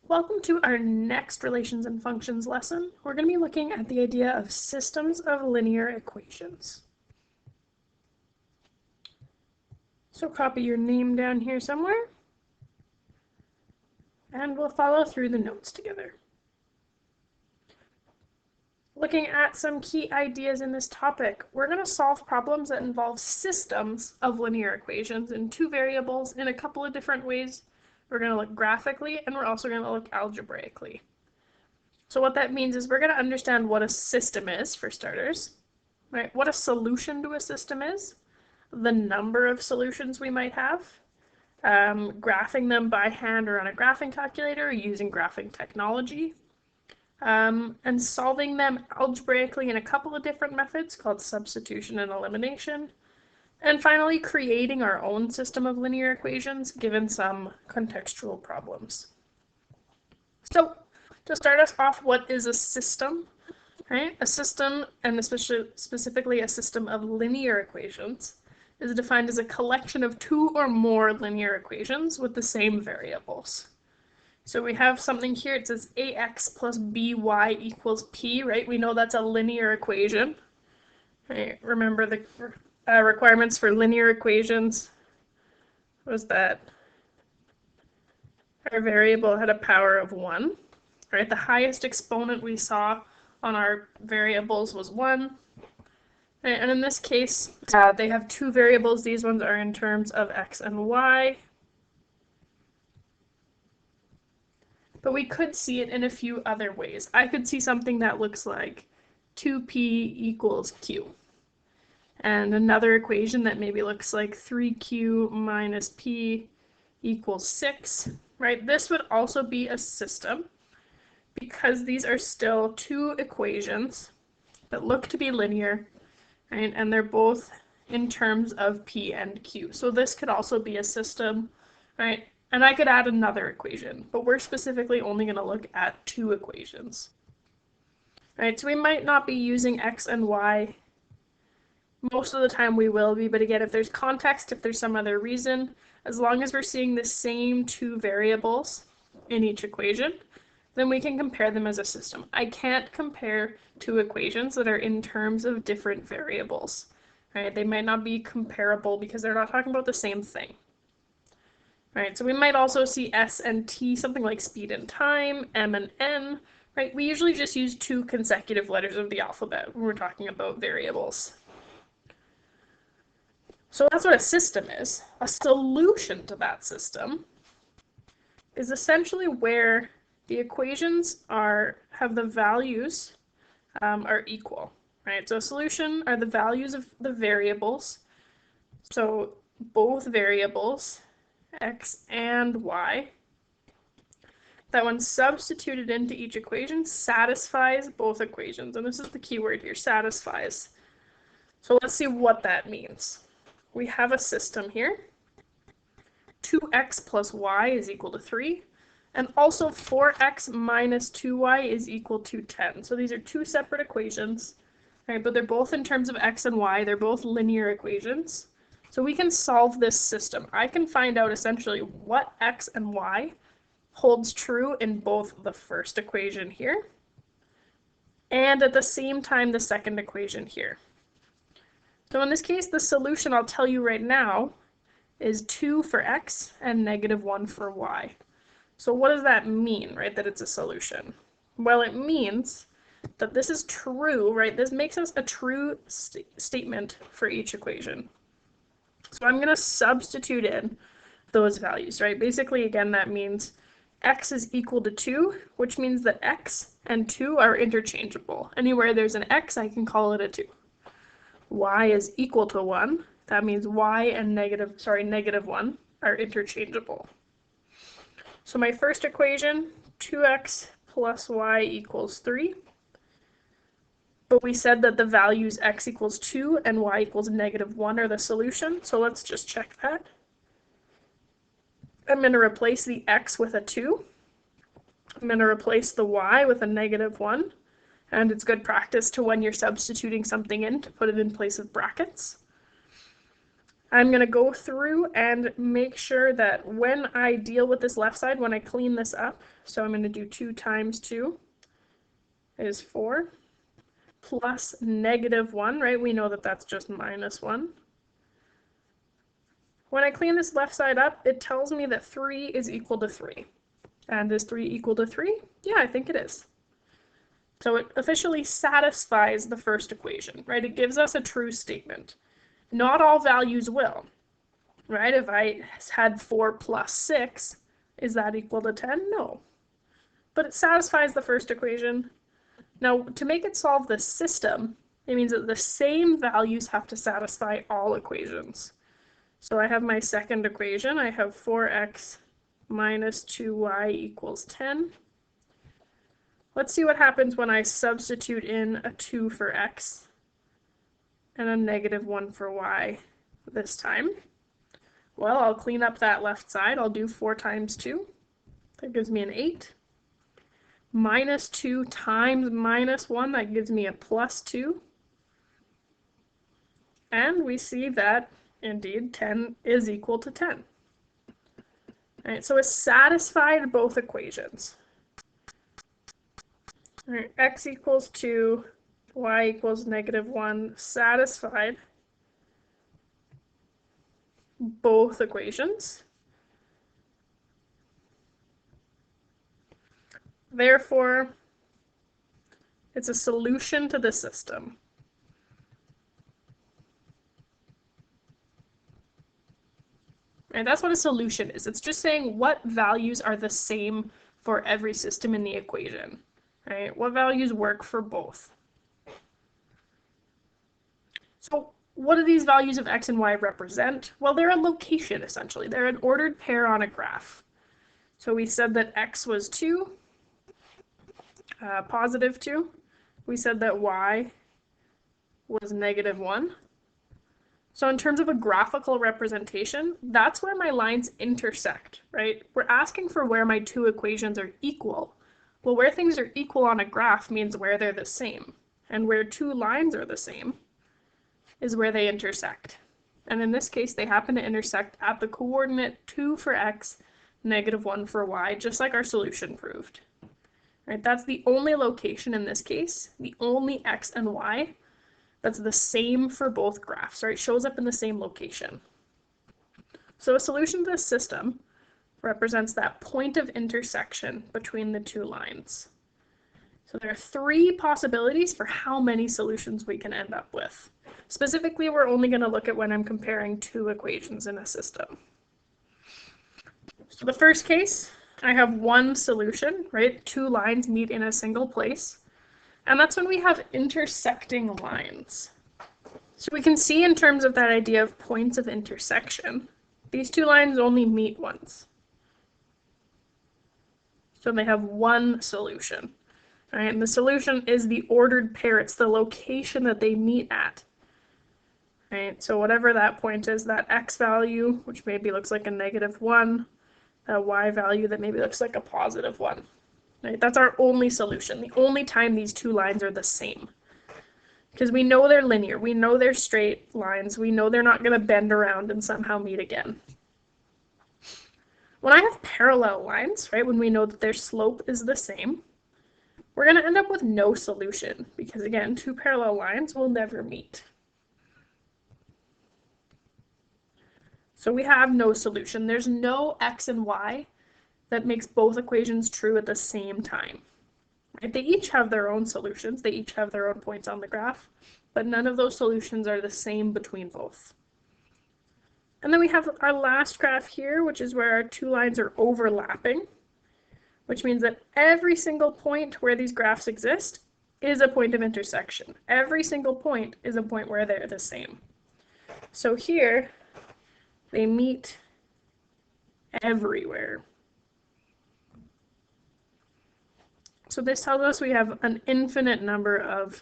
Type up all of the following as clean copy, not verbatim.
Welcome to our next relations and functions lesson. We're going to be looking at the idea of systems of linear equations. So copy your name down here somewhere, and we'll follow through the notes together. Looking at some key ideas in this topic, we're going to solve problems that involve systems of linear equations in two variables in a couple of different ways. We're going to look graphically, and we're also going to look algebraically. So what that means is we're going to understand what a system is, for starters, right? What a solution to a system is, the number of solutions we might have, graphing them by hand or on a graphing calculator or using graphing technology, and solving them algebraically in a couple of different methods called substitution and elimination, and finally creating our own system of linear equations given some contextual problems. So to start us off, what is a system? Right? A system, and especially specifically a system of linear equations, is defined as a collection of two or more linear equations with the same variables. So we have something here, it says ax plus by equals p, right? We know that's a linear equation. Right? Remember the requirements for linear equations was that our variable had a power of 1. Right? The highest exponent we saw on our variables was 1. Right? And in this case, they have two variables. These ones are in terms of x and y. But we could see it in a few other ways. I could see something that looks like 2p equals q. And another equation that maybe looks like 3q minus p equals 6. Right? This would also be a system because these are still two equations that look to be linear, right? And they're both in terms of p and q. So this could also be a system, right? And I could add another equation, but we're specifically only going to look at two equations. Right, so we might not be using x and y. Most of the time we will be, but again, if there's context, if there's some other reason, as long as we're seeing the same two variables in each equation, then we can compare them as a system. I can't compare two equations that are in terms of different variables. Right? They might not be comparable because they're not talking about the same thing. Right, so we might also see s and t, something like speed and time, m and n, right? We usually just use two consecutive letters of the alphabet when we're talking about variables. So that's what a system is. A solution to that system is essentially where the equations have the values are equal, right? So a solution are the values of the variables. So both variables, x and y, that when substituted into each equation satisfies both equations. And this is the key word here, satisfies. So let's see what that means. We have a system here. 2x plus y is equal to 3. And also 4x minus 2y is equal to 10. So these are two separate equations, right? But they're both in terms of x and y. They're both linear equations. So we can solve this system. I can find out essentially what x and y holds true in both the first equation here and at the same time the second equation here. So in this case, the solution, I'll tell you right now, is 2 for x and -1 for y. So what does that mean, right, that it's a solution? Well, it means that this is true, right? This makes us a true statement for each equation. So I'm going to substitute in those values, right? Basically, again, that means x is equal to 2, which means that x and 2 are interchangeable. Anywhere there's an x, I can call it a 2. Y is equal to 1. That means y and -1 are interchangeable. So my first equation, 2x plus y equals 3. But we said that the values x equals 2 and y equals -1 are the solution. So let's just check that. I'm going to replace the x with a 2. I'm going to replace the y with a -1. And it's good practice to, when you're substituting something in, to put it in place of brackets. I'm going to go through and make sure that when I deal with this left side, when I clean this up, so I'm going to do 2 times 2 is 4, plus -1, right? We know that that's just -1. When I clean this left side up, it tells me that 3 is equal to 3. And is 3 equal to 3? Yeah, I think it is. So it officially satisfies the first equation, right? It gives us a true statement. Not all values will, right? If I had 4 plus 6, is that equal to 10? No. But it satisfies the first equation. Now, to make it solve the system, it means that the same values have to satisfy all equations. So I have my second equation. I have 4x minus 2y equals 10. Let's see what happens when I substitute in a 2 for x and a -1 for y this time. Well, I'll clean up that left side. I'll do 4 times 2. That gives me an 8. Minus 2 times -1, that gives me a +2. And we see that, indeed, 10 is equal to 10. All right, so it satisfied both equations. All right, x equals 2, y equals -1, satisfied both equations. Therefore, it's a solution to the system. And that's what a solution is. It's just saying what values are the same for every system in the equation, right? What values work for both? So what do these values of x and y represent? Well, they're a location, essentially. They're an ordered pair on a graph. So we said that x was 2, positive 2. We said that y was -1. So in terms of a graphical representation, that's where my lines intersect, right? We're asking for where my two equations are equal. Well, where things are equal on a graph means where they're the same. And where two lines are the same is where they intersect. And in this case, they happen to intersect at the coordinate 2 for x, -1 for y, just like our solution proved. Right? That's the only location in this case, the only x and y that's the same for both graphs, right? Shows up in the same location. So a solution to this system represents that point of intersection between the two lines. So there are 3 possibilities for how many solutions we can end up with. Specifically, we're only going to look at when I'm comparing 2 equations in a system. So the first case, I have one solution, right? 2 lines meet in a single place. And that's when we have intersecting lines. So we can see in terms of that idea of points of intersection, these 2 lines only meet once. So they have one solution. Right? And the solution is the ordered pair. It's the location that they meet at. Right? So whatever that point is, that x value, which maybe looks like a -1, that y value that maybe looks like a +1. Right? That's our only solution, the only time these 2 lines are the same. Because we know they're linear, we know they're straight lines, we know they're not going to bend around and somehow meet again. When I have parallel lines, right, when we know that their slope is the same, we're going to end up with no solution, because again, 2 parallel lines will never meet. So we have no solution. There's no x and y that makes both equations true at the same time. Right? They each have their own solutions, they each have their own points on the graph, but none of those solutions are the same between both. And then we have our last graph here, which is where our 2 lines are overlapping, which means that every single point where these graphs exist is a point of intersection. Every single point is a point where they're the same. So here, they meet everywhere. So this tells us we have an infinite number of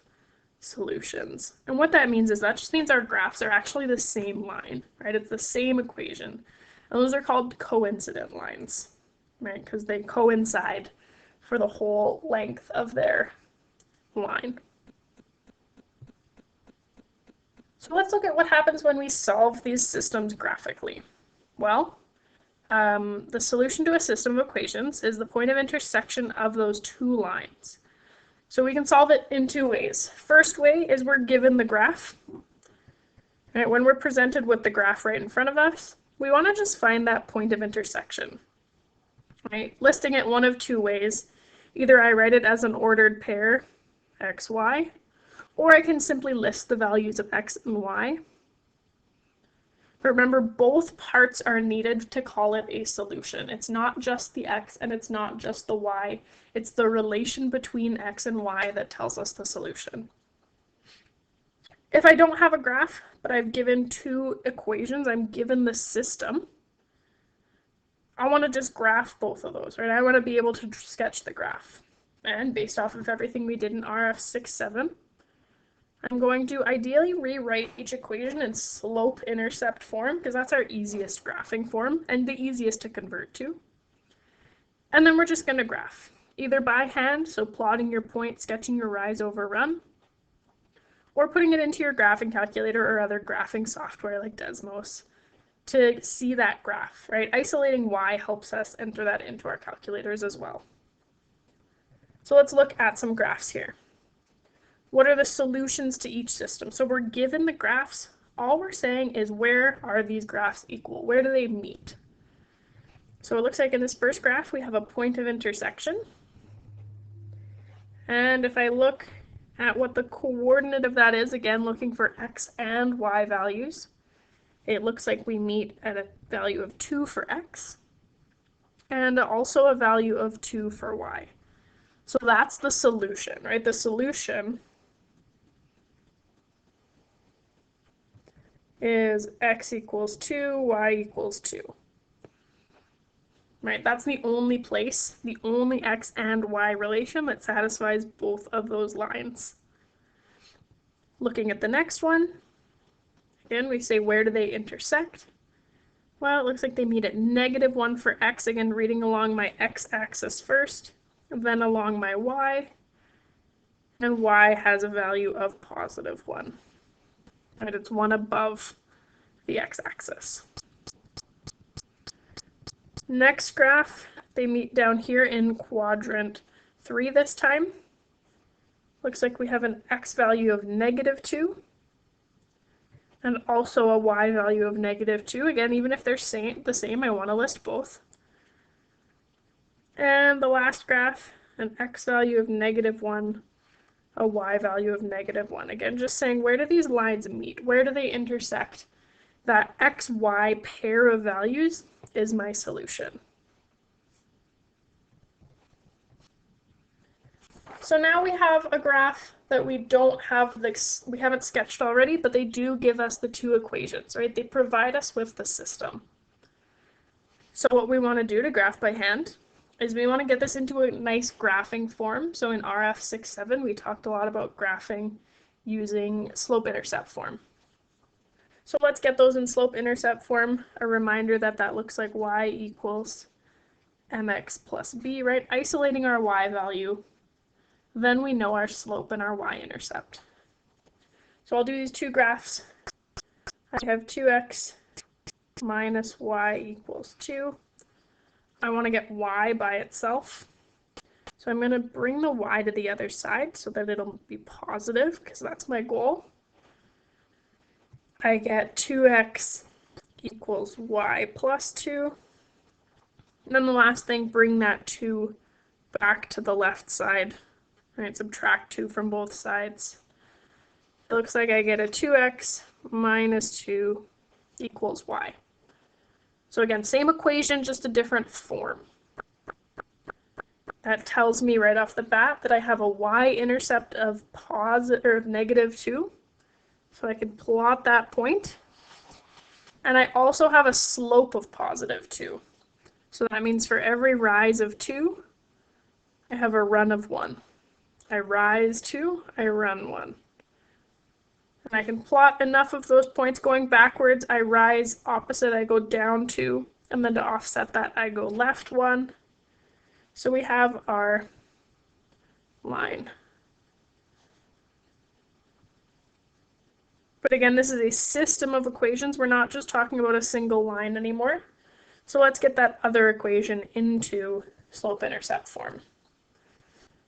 solutions. And what that means is that just means our graphs are actually the same line, right? It's the same equation. And those are called coincident lines, right? Because they coincide for the whole length of their line. So let's look at what happens when we solve these systems graphically. Well, the solution to a system of equations is the point of intersection of those two lines. So we can solve it in two ways. First way is we're given the graph. Right, when we're presented with the graph right in front of us, we want to just find that point of intersection. Right? Listing it one of two ways. Either I write it as an ordered pair, x, y, or I can simply list the values of x and y. But remember, both parts are needed to call it a solution. It's not just the x and it's not just the y. It's the relation between x and y that tells us the solution. If I don't have a graph, but I've given two equations, I'm given the system, I want to just graph both of those, right? I want to be able to sketch the graph. And based off of everything we did in RF9, I'm going to ideally rewrite each equation in slope-intercept form, because that's our easiest graphing form and the easiest to convert to. And then we're just going to graph, either by hand, so plotting your point, sketching your rise over run, or putting it into your graphing calculator or other graphing software like Desmos to see that graph, right? Isolating y helps us enter that into our calculators as well. So let's look at some graphs here. What are the solutions to each system? So we're given the graphs. All we're saying is, where are these graphs equal? Where do they meet? So it looks like in this first graph, we have a point of intersection. And if I look at what the coordinate of that is, again, looking for x and y values, it looks like we meet at a value of 2 for x and also a value of 2 for y. So that's the solution, right? The solution is x equals 2, y equals 2. Right, that's the only place, the only x and y relation that satisfies both of those lines. Looking at the next one, again, we say, where do they intersect? Well, it looks like they meet at -1 for x, again, reading along my x-axis first, then along my y, and y has a value of +1. Right, it's one above the x-axis. Next graph, they meet down here in quadrant 3 this time. Looks like we have an x value of -2 and also a y value of -2. Again, even if they're the same, I want to list both. And the last graph, an x value of -1, a y value of -1. Again, just saying, where do these lines meet? Where do they intersect? That x-y pair of values is my solution. So now we have a graph that we haven't sketched already, but they do give us the two equations, right? They provide us with the system. So what we want to do to graph by hand is we want to get this into a nice graphing form. So in RF9, we talked a lot about graphing using slope-intercept form. So let's get those in slope-intercept form. A reminder that that looks like y equals mx plus b, right? Isolating our y value. Then we know our slope and our y-intercept. So I'll do these two graphs. I have 2x minus y equals 2. I want to get y by itself. So I'm going to bring the y to the other side so that it'll be positive, because that's my goal. I get 2x equals y plus 2. And then the last thing, bring that 2 back to the left side. Right, subtract 2 from both sides. It looks like I get a 2x minus 2 equals y. So again, same equation, just a different form. That tells me right off the bat that I have a y-intercept of -2. So I can plot that point. And I also have a slope of +2. So that means for every rise of 2, I have a run of 1. I rise 2, I run 1. And I can plot enough of those points going backwards. I rise opposite, I go down 2. And then to offset that, I go left 1. So we have our line. But again, this is a system of equations. We're not just talking about a single line anymore. So let's get that other equation into slope-intercept form.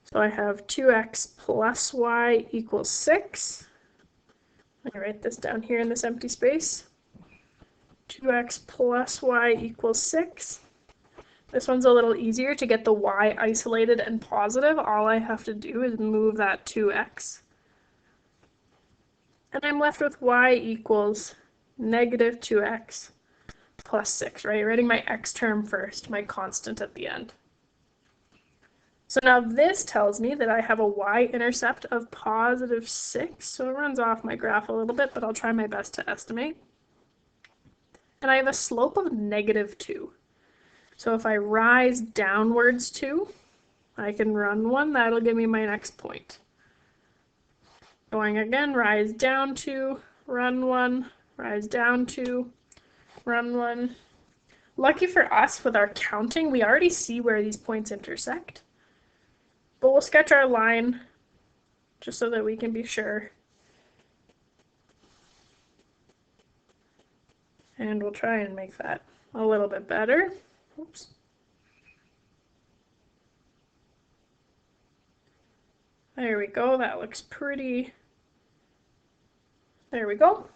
So I have 2x plus y equals 6. Let me write this down here in this empty space. 2x plus y equals 6. This one's a little easier to get the y isolated and positive. All I have to do is move that 2x. And I'm left with y equals negative 2x plus 6, right? Writing my x term first, my constant at the end. So now this tells me that I have a y-intercept of positive 6. So it runs off my graph a little bit, but I'll try my best to estimate. And I have a slope of negative 2. So if I rise downwards 2, I can run 1. That'll give me my next point. Going again, rise down 2, run 1, rise down 2, run 1. Lucky for us, with our counting, we already see where these points intersect. But we'll sketch our line just so that we can be sure. And we'll try and make that a little bit better. Oops. There we go, that looks pretty. There we go.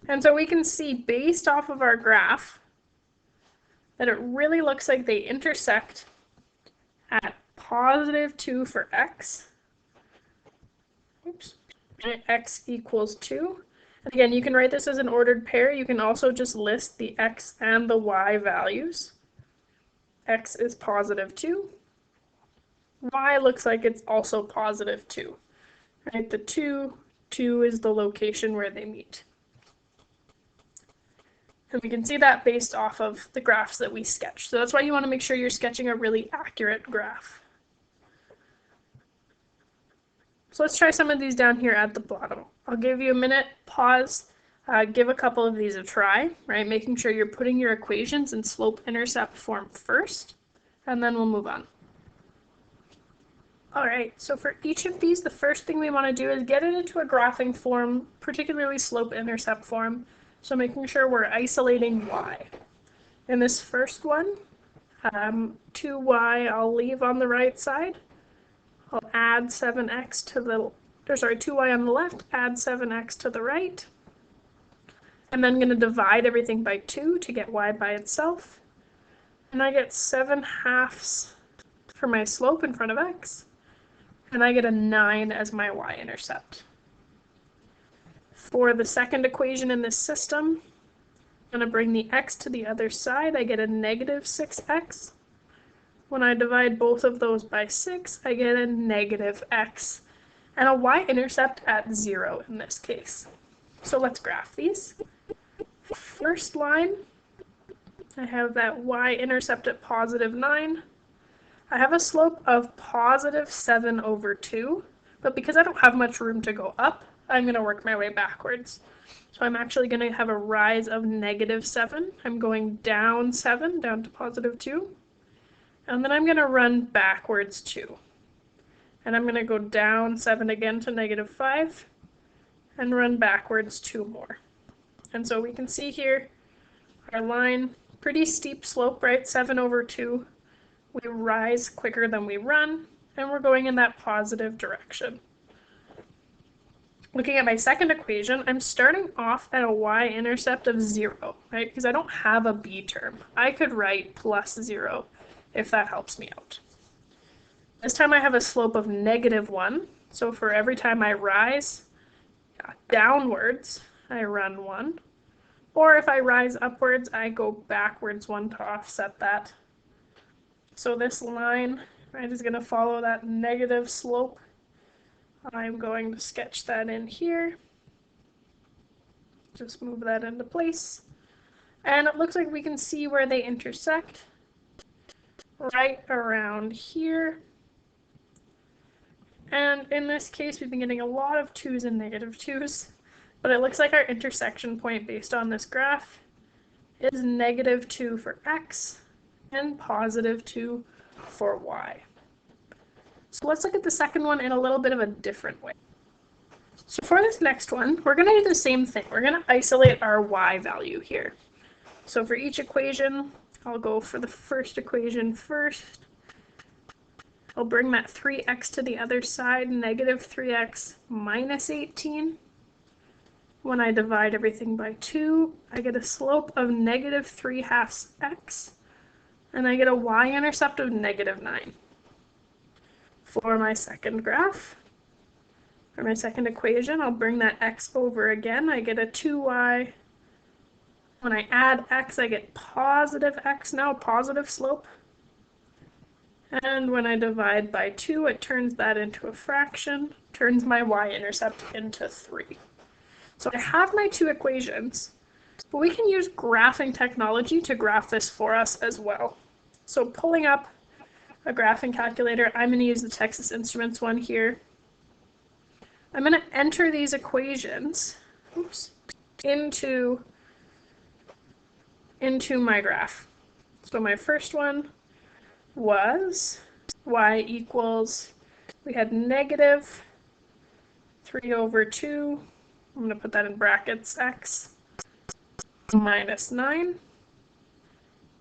And so we can see based off of our graph that it really looks like they intersect at positive 2 for x. Oops. And x equals 2. And again, you can write this as an ordered pair. You can also just list the x and the y values. X is positive 2. Y looks like it's also positive 2. Right? The 2 is the location where they meet. And we can see that based off of the graphs that we sketched. So that's why you want to make sure you're sketching a really accurate graph. So let's try some of these down here at the bottom. I'll give you a minute, pause, give a couple of these a try, right? Making sure you're putting your equations in slope-intercept form first, and then we'll move on. All right, so for each of these, the first thing we want to do is get it into a graphing form, particularly slope-intercept form, so making sure we're isolating y. In this first one, 2y I'll leave on the right side. I'll add 7x to the, 2y on the left, add 7x to the right. And then I'm going to divide everything by 2 to get y by itself. And I get 7/2 for my slope in front of x. And I get a 9 as my y-intercept. For the second equation in this system, I'm going to bring the x to the other side. I get a negative 6x. When I divide both of those by 6, I get a negative x, and a y-intercept at 0 in this case. So let's graph these. First line, I have that y-intercept at positive 9. I have a slope of positive 7/2, but because I don't have much room to go up, I'm going to work my way backwards. So I'm actually going to have a rise of negative 7. I'm going down 7, down to positive 2. And then I'm going to run backwards 2. And I'm going to go down 7 again to negative 5 and run backwards 2 more. And so we can see here our line, pretty steep slope, right? 7/2. We rise quicker than we run, and we're going in that positive direction. Looking at my second equation, I'm starting off at a y-intercept of 0, right? Because I don't have a b term. I could write plus 0. If that helps me out. This time I have a slope of negative 1, so for every time I rise downwards, I run 1. Or if I rise upwards, I go backwards 1 to offset that. So this line, right, is going to follow that negative slope. I'm going to sketch that in here. Just move that into place. And it looks like we can see where they intersect. Right around here. And in this case, we've been getting a lot of 2's and negative 2's, but it looks like our intersection point based on this graph is negative 2 for x and positive 2 for y. So let's look at the second one in a little bit of a different way. So for this next one, we're going to do the same thing. We're going to isolate our y value here. So for each equation, I'll go for the first equation first. I'll bring that 3x to the other side, negative 3x minus 18. When I divide everything by 2, I get a slope of negative 3/2 x, and I get a y-intercept of negative 9. For my second graph, for my second equation, I'll bring that x over again. I get a 2y. When I add x, I get positive x now, positive slope. And when I divide by 2, it turns that into a fraction, turns my y-intercept into 3. So I have my two equations, but we can use graphing technology to graph this for us as well. So pulling up a graphing calculator, I'm going to use the Texas Instruments one here. I'm going to enter these equations into my graph. So my first one was y equals, we had negative 3/2, I'm going to put that in brackets, x minus 9.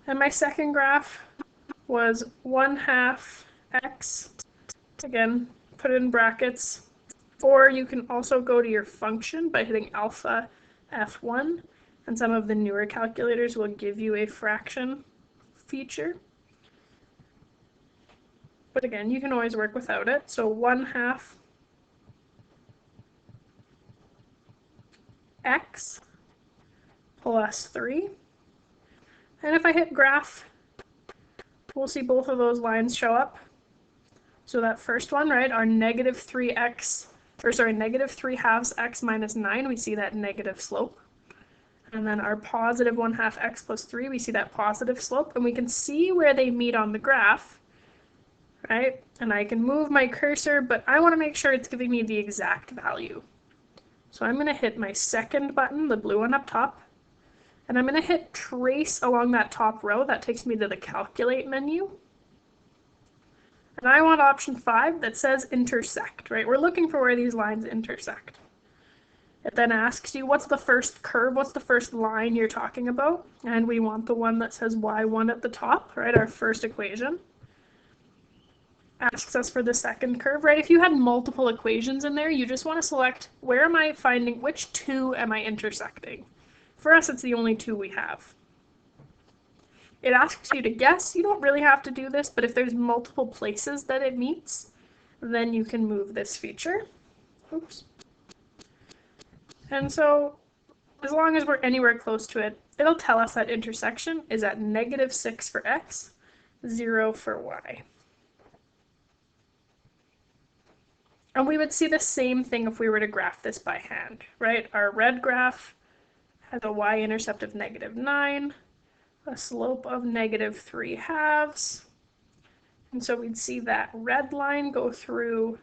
And my second graph was 1/2 x, again, put it in brackets. Or you can also go to your function by hitting alpha F1, and some of the newer calculators will give you a fraction feature. But again, you can always work without it. So 1/2 x plus 3. And if I hit graph, we'll see both of those lines show up. So that first one, right, our negative 3x, or sorry, negative 3/2 x minus 9, we see that negative slope. And then our positive 1/2 x plus 3, we see that positive slope. And we can see where they meet on the graph, right? And I can move my cursor, but I want to make sure it's giving me the exact value. So I'm going to hit my second button, the blue one up top, and I'm going to hit trace along that top row. That takes me to the calculate menu. And I want option 5 that says intersect, right? We're looking for where these lines intersect. It then asks you, what's the first curve? What's the first line you're talking about? And we want the one that says y1 at the top, right? Our first equation. Asks us for the second curve, right? If you had multiple equations in there, you just want to select where am I finding, which two am I intersecting? For us, it's the only two we have. It asks you to guess. You don't really have to do this, but if there's multiple places that it meets, then you can move this feature. Oops. And so as long as we're anywhere close to it, it'll tell us that intersection is at -6 for x, 0 for y. And we would see the same thing if we were to graph this by hand, right? Our red graph has a y-intercept of -9, a slope of -3/2. And so we'd see that red line go through,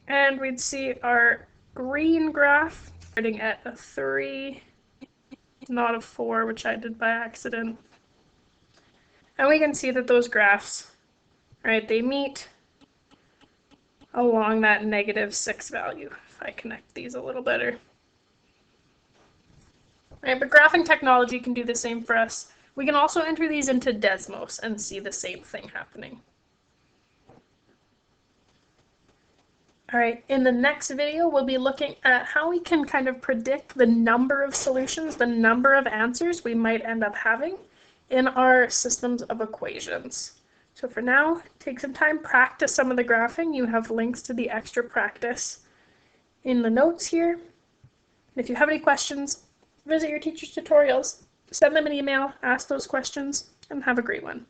and we'd see our green graph starting at a 3, not a 4, which I did by accident. And we can see that those graphs, right, they meet along that -6 value, if I connect these a little better. Right, but graphing technology can do the same for us. We can also enter these into Desmos and see the same thing happening. All right, in the next video, we'll be looking at how we can kind of predict the number of solutions, the number of answers we might end up having in our systems of equations. So for now, take some time, practice some of the graphing. You have links to the extra practice in the notes here. And if you have any questions, visit your teacher's tutorials, send them an email, ask those questions, and have a great one.